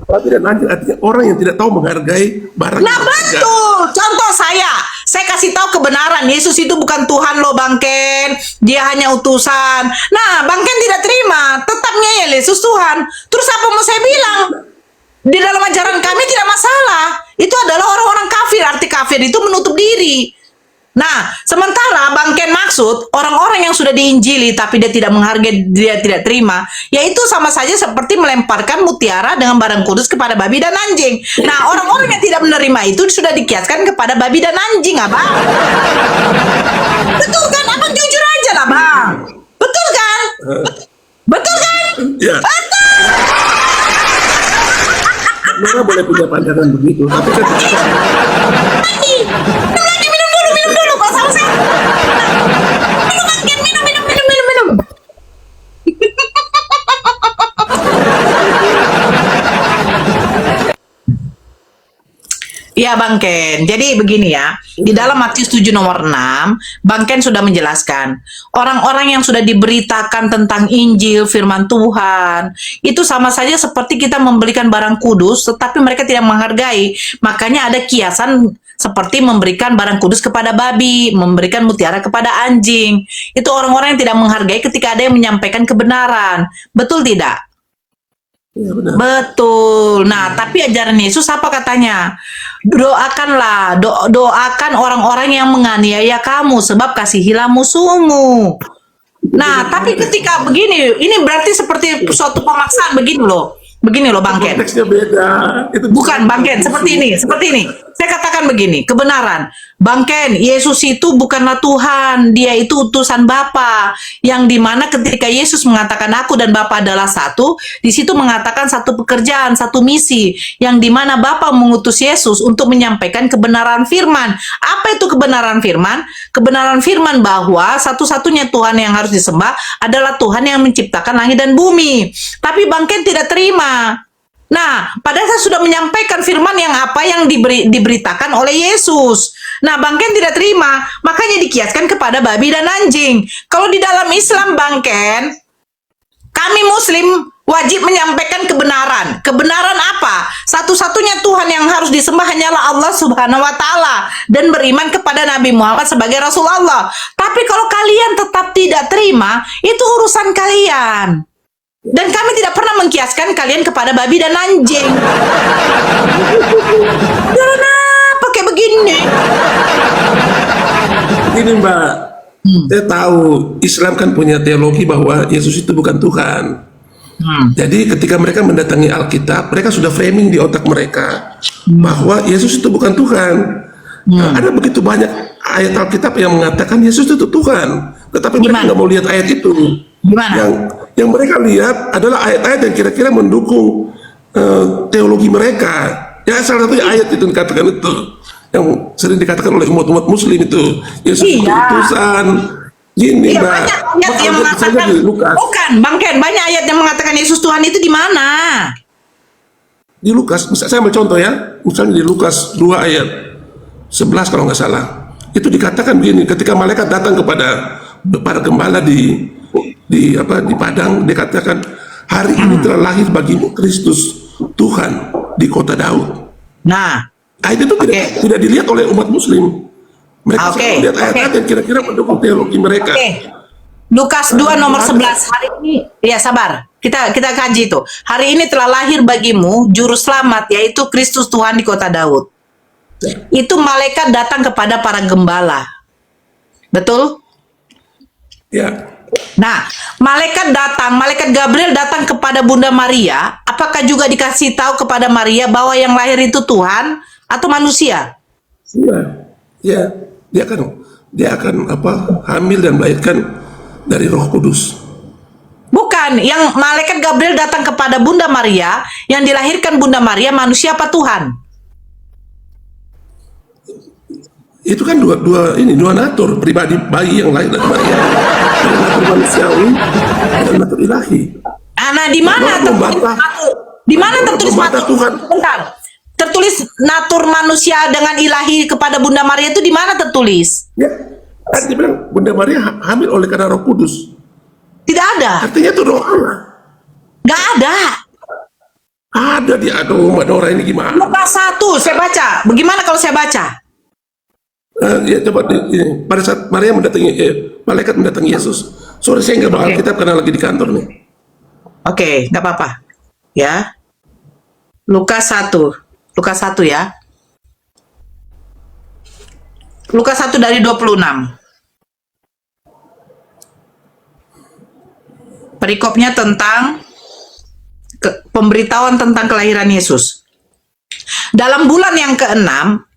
Babi dan anjing artinya orang yang tidak tahu menghargai barang. Nah yang berharga. betul. Contoh saya kasih tahu kebenaran. Yesus itu bukan Tuhan loh Bang Ken. Dia hanya utusan. Nah Bang Ken tidak terima. Tetap ngeyel Yesus Tuhan. Terus apa mau saya bilang? Di dalam ajaran kami tidak masalah. Itu adalah orang-orang kafir. Arti kafir itu menutup diri. Nah, sementara Bang Ken maksud orang-orang yang sudah diinjili tapi dia tidak menghargai, dia tidak terima, yaitu sama saja seperti melemparkan mutiara dengan barang kudus kepada babi dan anjing. Nah, orang-orang yang tidak menerima itu sudah dikiaskan kepada babi dan anjing, Abang. Betul kan? Abang jujur aja lah, Bang. Betul kan? Betul kan? Ya. Mereka boleh punya pandangan begitu, tapi kan Minum dulu, Pak sama saya. Minum, Bang Ken, minum. Ya Bang Ken, jadi begini ya, di dalam Matius 7 nomor 6, Bang Ken sudah menjelaskan, orang-orang yang sudah diberitakan tentang Injil, firman Tuhan, itu sama saja seperti kita membelikan barang kudus, tetapi mereka tidak menghargai, makanya ada kiasan seperti memberikan barang kudus kepada babi, memberikan mutiara kepada anjing, itu orang-orang yang tidak menghargai ketika ada yang menyampaikan kebenaran, betul tidak? ya benar. Betul. Nah, tapi ajaran Yesus apa katanya? Doakanlah, doakan orang-orang yang menganiaya kamu, sebab kasihilah musuhmu. Nah, tapi ketika begini, ini berarti seperti suatu pemaksaan begini loh. Begini loh Bang Ken. Konteksnya beda. Itu Bukan Bang Ken, seperti ini. Saya katakan begini, kebenaran. Bang Ken, Yesus itu bukanlah Tuhan, dia itu utusan Bapa. Yang dimana ketika Yesus mengatakan aku dan Bapa adalah satu, di situ mengatakan satu pekerjaan, satu misi. Yang dimana Bapa mengutus Yesus untuk menyampaikan kebenaran firman. Apa itu kebenaran firman? Kebenaran firman bahwa satu-satunya Tuhan yang harus disembah adalah Tuhan yang menciptakan langit dan bumi. Tapi Bang Ken tidak terima. Nah, padahal saya sudah menyampaikan firman yang apa yang diberitakan oleh Yesus. Nah, Bang Ken tidak terima, makanya dikiaskan kepada babi dan anjing. Kalau di dalam Islam, Bang Ken, kami Muslim wajib menyampaikan kebenaran. Kebenaran apa? Satu-satunya Tuhan yang harus disembah hanyalah Allah Subhanahu wa Ta'ala, dan beriman kepada Nabi Muhammad sebagai Rasul Allah. Tapi kalau kalian tetap tidak terima, itu urusan kalian. Dan kami tidak pernah mengkiaskan kalian kepada babi dan anjing. Karena pakai begini. Ini Mbak, saya tahu Islam kan punya teologi bahwa Yesus itu bukan Tuhan. Jadi ketika mereka mendatangi Alkitab, mereka sudah framing di otak mereka bahwa Yesus itu bukan Tuhan. Nah, ada begitu banyak ayat Alkitab yang mengatakan Yesus itu Tuhan, tetapi mereka nggak mau lihat ayat itu. Gimana? Yang mereka lihat adalah ayat-ayat yang kira-kira mendukung teologi mereka. Ya salah satu ayat itu dikatakan itu yang sering dikatakan oleh umat-umat Muslim itu Yesus itu utusan. Gini Iya, Mbak, banyak ayat yang mengatakan di Lukas. bukan, Bang Ken, banyak ayat yang mengatakan Yesus Tuhan itu di mana? Di Lukas, saya ambil contoh ya, misalnya di Lukas 2 ayat 11 kalau nggak salah, itu dikatakan begini, ketika malaikat datang kepada para gembala di padang, dikatakan hari ini telah lahir bagimu Kristus Tuhan di kota Daud. Nah, Ayat itu tidak dilihat oleh umat Muslim. Mereka selalu lihat ayat-ayat yang kira-kira mendukung teologi mereka. Lukas 2 nomor 11 hari ini, ya sabar, kita kaji itu. Hari ini telah lahir bagimu juru selamat, yaitu Kristus Tuhan di kota Daud. Itu malaikat datang kepada para gembala, betul? Ya. Nah, malaikat Gabriel datang kepada Bunda Maria. Apakah juga dikasih tahu kepada Maria bahwa yang lahir itu Tuhan atau manusia? Ya, dia akan hamil dan melahirkan dari Roh Kudus. Bukan, yang malaikat Gabriel datang kepada Bunda Maria, yang dilahirkan Bunda Maria manusia apa Tuhan? Itu kan dua natur pribadi bayi yang lahir dari Maria. Ada natur manusiawi dan natur ilahi. Nah, di mana tertulis natur? Tuhan. Bentar. Tertulis natur manusia dengan ilahi kepada Bunda Maria itu di mana tertulis? Ya, kan dia bilang Bunda Maria hamil oleh karena Roh Kudus. Tidak ada. Artinya itu Roh Allah. Nggak ada. Ada di aduh Mbak Dora ini gimana? Lukas 1 saya baca. Bagaimana kalau saya baca? Ya coba pada saat Maria mendatangi malaikat mendatangi Yesus. Sorry saya nggak bawa Alkitab karena lagi di kantor nih. Oke, nggak apa-apa. Ya. Lukas 1. Lukas 1 ya. Lukas 1 dari 26. Perikopnya tentang pemberitahuan tentang kelahiran Yesus. Dalam bulan yang ke-6,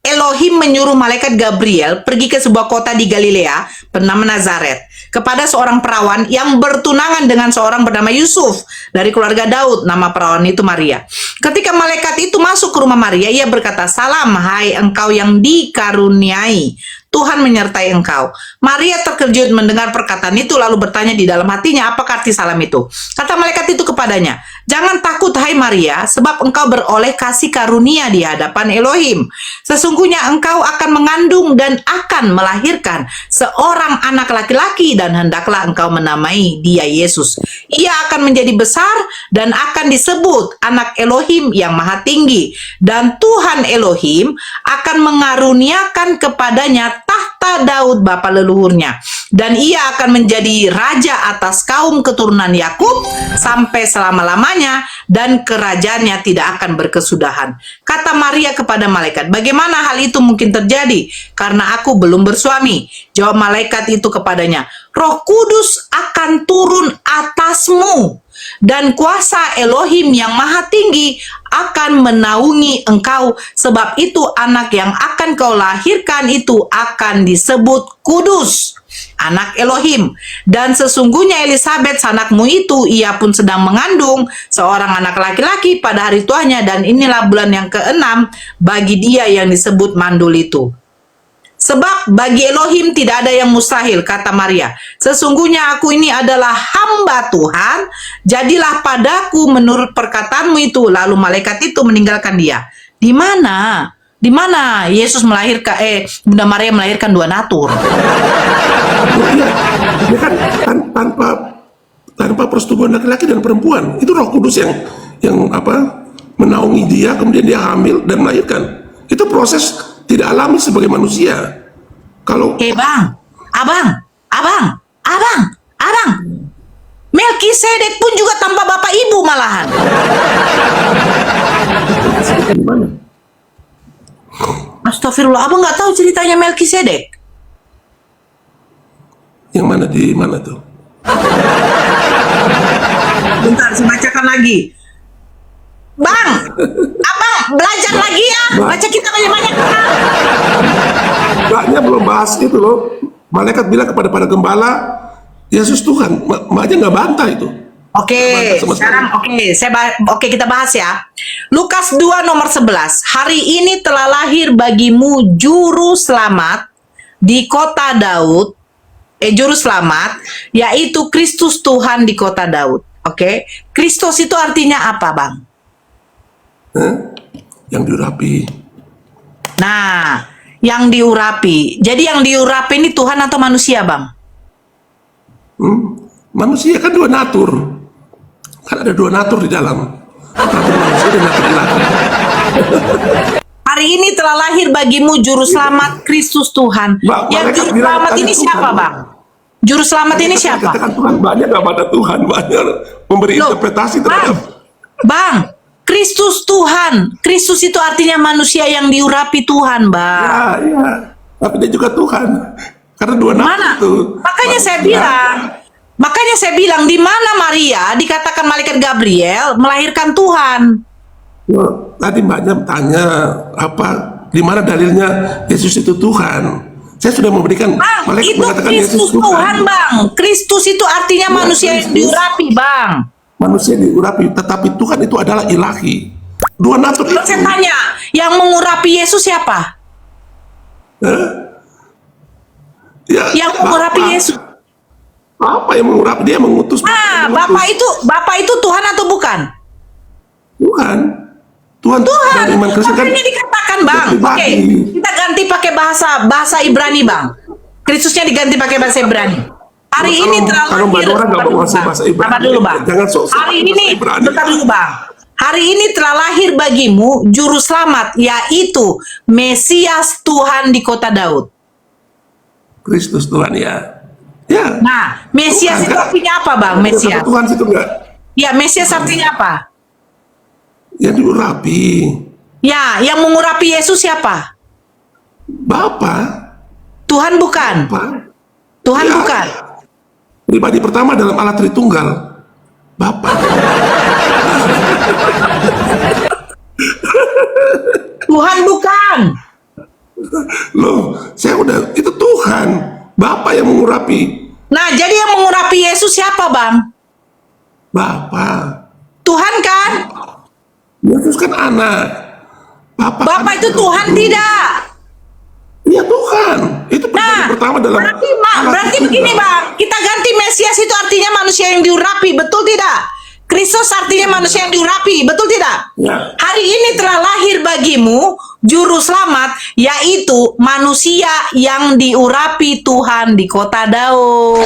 Elohim menyuruh malaikat Gabriel pergi ke sebuah kota di Galilea bernama Nazaret kepada seorang perawan yang bertunangan dengan seorang bernama Yusuf dari keluarga Daud. Nama perawan itu Maria. Ketika malaikat itu masuk ke rumah Maria, ia berkata, "Salam, hai engkau yang dikaruniai, Tuhan menyertai engkau." Maria terkejut mendengar perkataan itu lalu bertanya di dalam hatinya, apakah arti salam itu? Kata malaikat itu kepadanya, "Jangan takut hai Maria, sebab engkau beroleh kasih karunia di hadapan Elohim. Sesungguhnya engkau akan mengandung dan akan melahirkan seorang anak laki-laki dan hendaklah engkau menamai dia Yesus. Ia akan menjadi besar dan akan disebut anak Elohim yang Maha Tinggi. Dan Tuhan Elohim akan mengaruniakan kepadanya tahta Daud bapa leluhurnya. Dan ia akan menjadi raja atas kaum keturunan Yakub sampai selama-lamanya dan kerajaannya tidak akan berkesudahan." Kata Maria kepada malaikat, "Bagaimana hal itu mungkin terjadi? Karena aku belum bersuami." Jawab malaikat itu kepadanya, "Roh Kudus akan turun atasmu dan kuasa Elohim yang Maha Tinggi akan menaungi engkau. Sebab itu anak yang akan kau lahirkan itu akan disebut kudus, anak Elohim. Dan sesungguhnya Elisabet anakmu itu, ia pun sedang mengandung seorang anak laki-laki pada hari tuanya, dan inilah bulan yang ke-6 bagi dia yang disebut mandul itu. Sebab bagi Elohim tidak ada yang mustahil," kata Maria. "Sesungguhnya aku ini adalah hamba Tuhan, jadilah padaku menurut perkataanmu itu." Lalu malaikat itu meninggalkan dia. Di mana? Di mana Yesus melahirkan, Bunda Maria melahirkan dua natur? Dia kan tanpa persetubuhan laki-laki dan perempuan. Itu Roh Kudus yang menaungi dia, kemudian dia hamil dan melahirkan. Itu proses tidak alami sebagai manusia. Kalau Bang, abang, Melkisedek pun juga tanpa bapak ibu malahan. gimana? Astagfirullah, abang nggak tahu ceritanya Melkisedek? Yang mana di mana tuh? Bentar, saya bacakan lagi. Bang, abang belajar lagi ya, baca kita banyak-banyak. Mbaknya belum bahas itu loh. Malaikat bilang kepada para gembala, Yesus Tuhan. Mbaknya nggak bantah itu. Oke, sekarang kita bahas ya. Lukas 2 nomor 11. "Hari ini telah lahir bagimu juru selamat di kota Daud, juru selamat, yaitu Kristus Tuhan di kota Daud." Oke, Kristus itu artinya apa, Bang? Yang diurapi. Nah, yang diurapi. Jadi yang diurapi ini Tuhan atau manusia, Bang? Manusia kan dua natur. Kan ada dua natur di dalam. Natur manusia dan natur ilahi. Hari ini telah lahir bagimu juru selamat Kristus Tuhan. Yang juru selamat ini siapa, Bang? Juru selamat ini siapa? Katakan Tuhan, banyak nggak pada Tuhan, banyak memberi interpretasi terhadap. Bang, Kristus Tuhan. Kristus itu artinya manusia yang diurapi Tuhan, Bang. Ya. Tapi dia juga Tuhan. Karena dua natur itu. Makanya saya bilang di mana Maria dikatakan malaikat Gabriel melahirkan Tuhan. Tadi mbaknya tanya di mana dalilnya Yesus itu Tuhan. Saya sudah memberikan. Bang, malaikat itu mengatakan Kristus Yesus Tuhan, Bang. Kristus itu artinya manusia yang diurapi, Bang. Manusia diurapi, tetapi Tuhan itu adalah ilahi. Dua natur itu. Saya tanya, yang mengurapi Yesus siapa? Ya, Yang mengurapi Yesus. Apa yang mengurapi? Dia mengutus. Bapak itu Tuhan atau bukan? Tuhan. Dan iman Kristen kan makanya dikatakan, Bang. Oke, kita ganti pakai bahasa Ibrani, Bang. Kristusnya diganti pakai bahasa Ibrani. Hari ini telah lahir. Kalau Mbak Dora nggak mau ngasih bahasa Ibrani, dulu, Bang. jangan sok-sok Hari ini, Ibrani. bentar dulu, Bang. hari ini telah lahir bagimu juru selamat, yaitu Mesias Tuhan di kota Daud. Kristus Tuhan ya. Ya. Nah, Mesias Tuhan, itu kan? artinya apa, Bang? Mesias. Tuhan situ enggak? Ya, Mesias artinya apa? Yang diurapi. Ya, yang mengurapi Yesus siapa? Bapa. Tuhan bukan. Bapa. Tuhan Ya. bukan. Pribadi pertama dalam Allah Tritunggal. Bapa. Tuhan bukan. Loh, saya udah, itu Tuhan. Bapa yang mengurapi. Nah, jadi yang mengurapi Yesus siapa, Bang? Bapa. Tuhan kan? Yesus kan anak. Bapa Bapak itu Tuhan tidak. Iya Tuhan. Itu pribadi Nah, pertama dalam berarti, Allah berarti Tritunggal. begini, Bang. Kita ganti Mesias itu artinya manusia yang diurapi, betul tidak? Kristus artinya manusia yang diurapi, betul tidak? Ya. Hari ini telah lahir bagimu juru selamat, yaitu manusia yang diurapi Tuhan di kota Daud.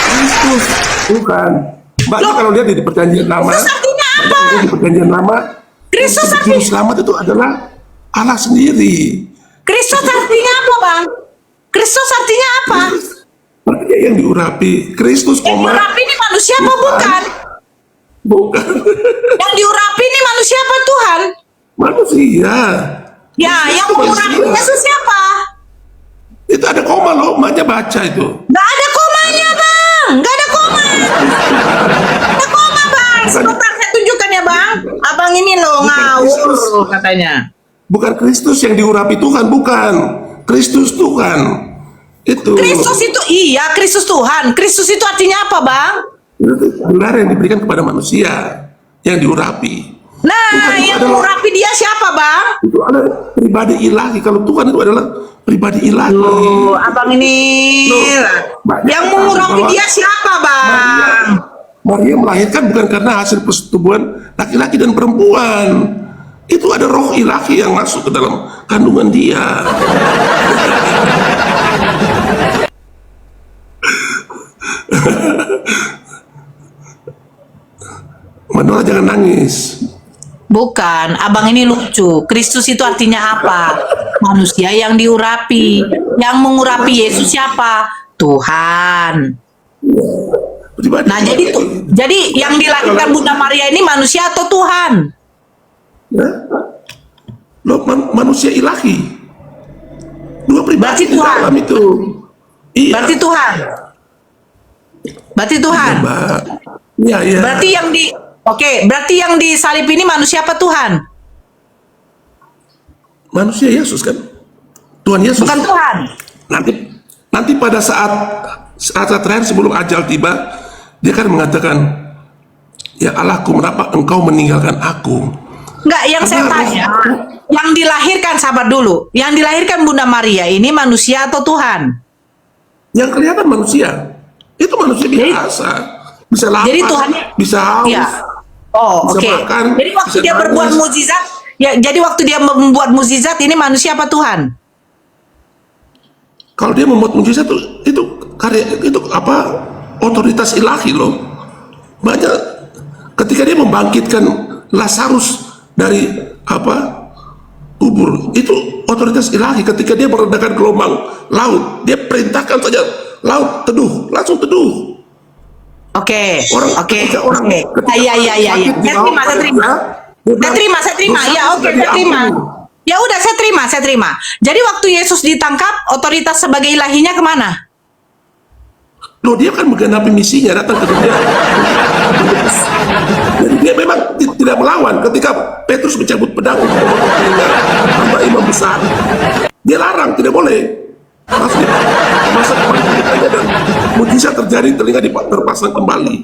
Kristus. Bukan. Banyak Loh. kalau lihat di perjanjian lama. Kristus artinya apa? Di perjanjian lama. Kristus yang artinya- juru selamat itu adalah Allah sendiri. Kristus artinya apa, Bang? Kristus artinya apa? Makanya yang diurapi. Kristus, Yang diurapi ini manusia apa bukan? Bukan. Yang diurapi ini manusia apa Tuhan? Manusia. Ya, yang Itu mengurapi manusia. Yesus siapa? Itu ada koma loh, maknya baca itu. Nggak ada komanya, Bang. Nggak ada koma. Nggak ada koma, Bang. Sebentar saya tunjukkan ya, Bang. Abang ini loh Kristus. ngawur katanya. Bukan Kristus yang diurapi Tuhan, bukan. Kristus Tuhan. Itu. Kristus itu iya, Kristus Tuhan. Kristus itu artinya apa, Bang? Itu gelar yang diberikan kepada manusia yang diurapi. Nah, Tuhan itu yang adalah- mengurapi dia siapa, Bang? Itu ada pribadi ilahi. Kalau Tuhan itu adalah pribadi ilahi. Loh, abang ini Loh, yang mengurapi bahwa dia siapa, Bang? Maria melahirkan bukan karena hasil persetubuhan laki-laki dan perempuan. Itu ada roh ilahi yang masuk ke dalam kandungan dia. Manola jangan nangis. Bukan, abang ini lucu. Kristus itu artinya apa? Manusia yang diurapi. Yang mengurapi Yesus siapa? Tuhan. Pribadi. Nah, jadi yang dilahirkan Bunda Maria ini manusia atau Tuhan? Ya? Loh, manusia ilahi. Dua Berarti pribadi di Tuhan. dalam itu. Iya. Berarti Tuhan. Berarti Tuhan. Mbak. Iya, iya. Berarti yang berarti yang disalib ini manusia apa Tuhan? Manusia Yesus kan? Tuhan Yesus. Bukan Tuhan. Nanti pada saat terakhir sebelum ajal tiba, dia kan mengatakan, ya Allahku, mengapa engkau meninggalkan aku? Enggak, yang saya Karena tanya, yang dilahirkan, sabar dulu, yang dilahirkan Bunda Maria ini manusia atau Tuhan? Yang kelihatan manusia, itu manusia biasa, bisa lapar, Jadi Tuhan- bisa haus. Iya. Oh, Bisa oke. makan, Jadi waktu bisa dia nangis. berbuat mukjizat, ya jadi waktu dia membuat mukjizat ini manusia apa Tuhan? Kalau dia membuat mujizat itu karya, itu apa, otoritas ilahi loh. Banyak ketika dia membangkitkan Lazarus dari apa, kubur, itu otoritas ilahi. Ketika dia meredakan gelombang laut, dia perintahkan saja laut teduh, langsung teduh. Oke, Orang- oke, ketika orang- oke. ketika Iya, orang iya, iya, iya. sakit di Saya bawah terima, saya pada terima. dia, Saya terima. dosa Ya, oke, sudah saya terima. diampuni. Ya udah, saya terima. Jadi waktu Yesus ditangkap, otoritas sebagai ilahinya kemana? Loh, dia kan menggenapi misinya, datang ke dunia. Jadi dia memang tidak melawan. Ketika Petrus mencabut pedang untuk memotong telinga hamba imam besar, dia larang, tidak boleh. Langsung masa kembali telinganya dan mujizat terjadi, telinga terpasang kembali.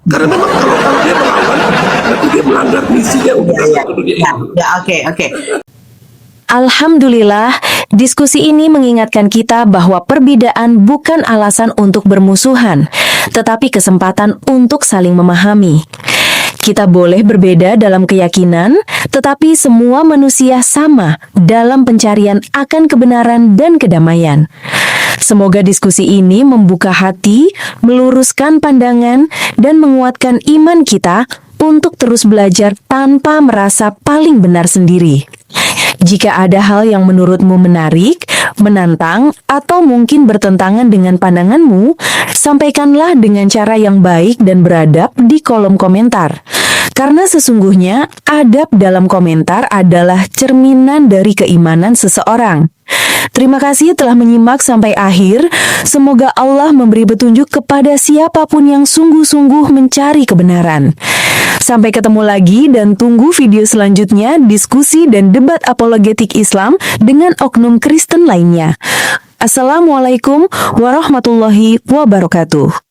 Karena memang kalau dia melawan, nanti dia melanggar misinya untuk datang ke dunia Ya, itu. ya, oke. Alhamdulillah, diskusi ini mengingatkan kita bahwa perbedaan bukan alasan untuk bermusuhan, tetapi kesempatan untuk saling memahami. Kita boleh berbeda dalam keyakinan, tetapi semua manusia sama dalam pencarian akan kebenaran dan kedamaian. Semoga diskusi ini membuka hati, meluruskan pandangan, dan menguatkan iman kita untuk terus belajar tanpa merasa paling benar sendiri. Jika ada hal yang menurutmu menarik, menantang, atau mungkin bertentangan dengan pandanganmu, sampaikanlah dengan cara yang baik dan beradab di kolom komentar. Karena sesungguhnya adab dalam komentar adalah cerminan dari keimanan seseorang. Terima kasih telah menyimak sampai akhir. Semoga Allah memberi petunjuk kepada siapapun yang sungguh-sungguh mencari kebenaran. Sampai ketemu lagi dan tunggu video selanjutnya diskusi dan debat apologetik Islam dengan oknum Kristen lainnya. Assalamualaikum warahmatullahi wabarakatuh.